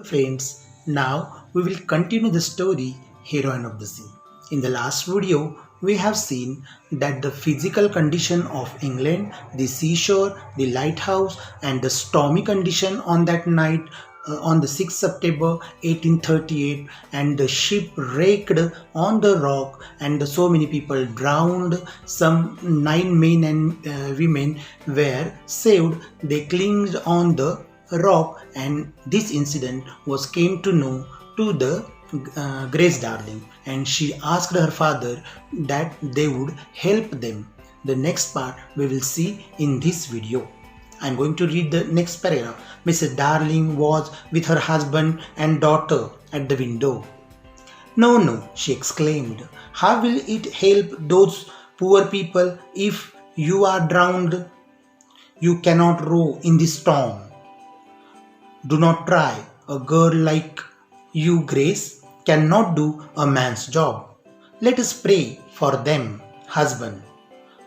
Friends, now we will continue the story Heroine of the Sea. In the last video, we have seen that the physical condition of England, the seashore, the lighthouse, and the stormy condition on that night on the 6th September 1838, and the ship wrecked on the rock, and so many people drowned. Some 9 men and women were saved. They clinged on the rock, and this incident was came to know to the Grace Darling, and she asked her father that they would help them. The next part we will see in this video. I'm going to read the next paragraph. Mrs. Darling was with her husband and daughter at the window. No, no, she exclaimed. How will it help those poor people if you are drowned? You cannot row in this storm. Do not try. A girl like you, Grace, cannot do a man's job. Let us pray for them, husband.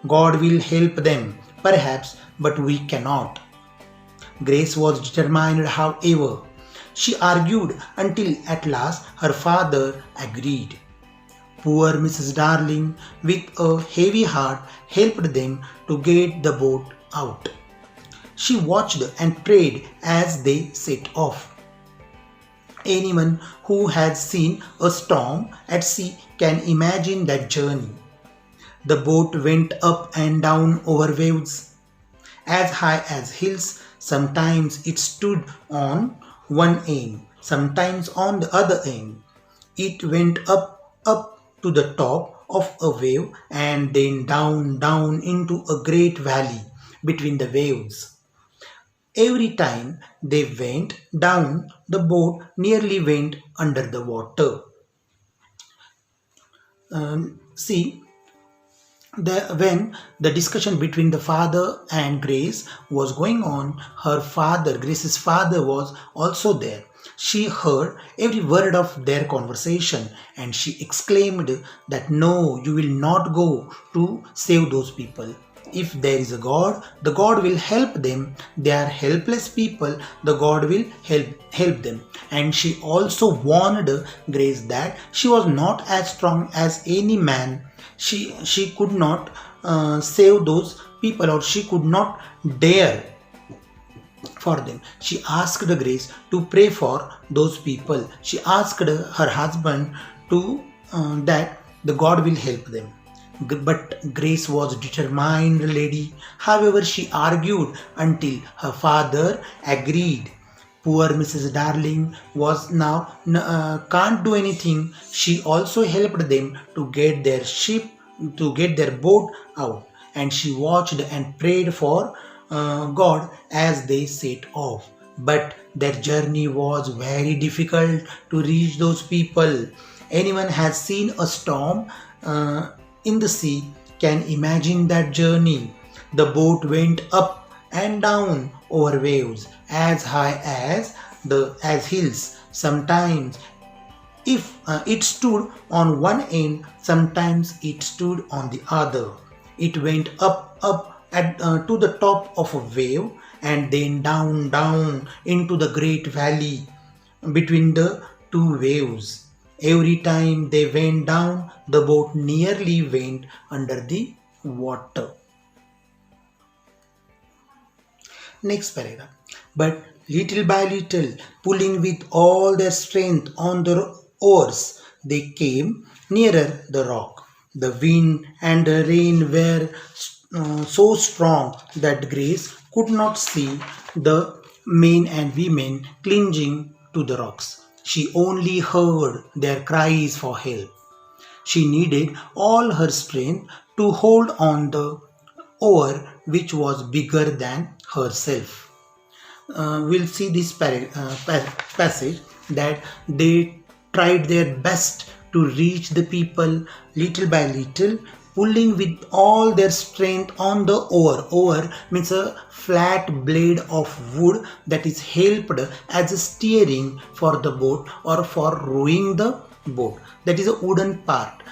God will help them, perhaps, but we cannot. Grace was determined, however. She argued until at last her father agreed. Poor Mrs. Darling, with a heavy heart, helped them to get the boat out. She watched and prayed as they set off. Anyone who has seen a storm at sea can imagine that journey. The boat went up and down over waves, as high as hills. Sometimes it stood on one end, sometimes on the other end. It went up to the top of a wave and then down into a great valley between the waves. Every time they went down, the boat nearly went under the water. See, when the discussion between the father and Grace was going on, Grace's father, was also there. She heard every word of their conversation, and she exclaimed that no, you will not go to save those people. If there is a God, the God will help them. They are helpless people, the God will help them. And she also warned Grace that she was not as strong as any man. She could not save those people, or she could not dare for them. She asked Grace to pray for those people. She asked her husband to that the God will help them. But Grace was determined lady. However, she argued until her father agreed. Poor Mrs. Darling was now can't do anything. She also helped them to get their ship, to get their boat out, and she watched and prayed for God as they set off. But their journey was very difficult to reach those people. Anyone has seen a storm in the sea can imagine that journey. The boat went up and down over waves as high as hills. Sometimes if it stood on one end, sometimes it stood on the other. It went to the top of a wave and then down into the great valley between the two waves. Every time they went down, the boat nearly went under the water. Next paragraph. But little by little, pulling with all their strength on the oars, they came nearer the rock. The wind and the rain were so strong that Grace could not see the men and women clinging to the rocks. She only heard their cries for help. She needed all her strength to hold on the oar, which was bigger than herself. We'll see this passage that they tried their best to reach the people little by little, pulling with all their strength on the oar. Oar means a flat blade of wood that is helped as a steering for the boat or for rowing the boat. That is a wooden part,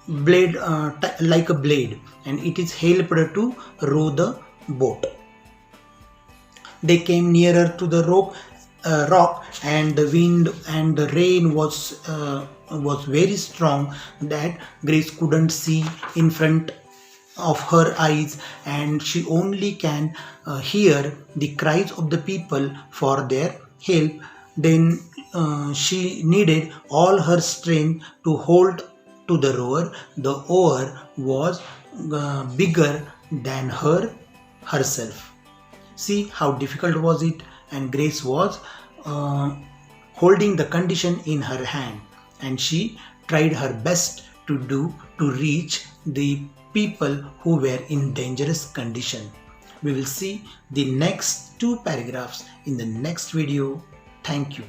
blade like a blade, and it is helped to row the boat. They came nearer to the rock rock, and the wind and the rain was very strong that Grace couldn't see in front of her eyes, and she only can hear the cries of the people for their help. Then she needed all her strength to hold to the rower. The oar was bigger than herself. See how difficult was it, and Grace was uh, holding the condition in her hand, and she tried her best to reach the people who were in dangerous condition. We will see the next two paragraphs in the next video. Thank you.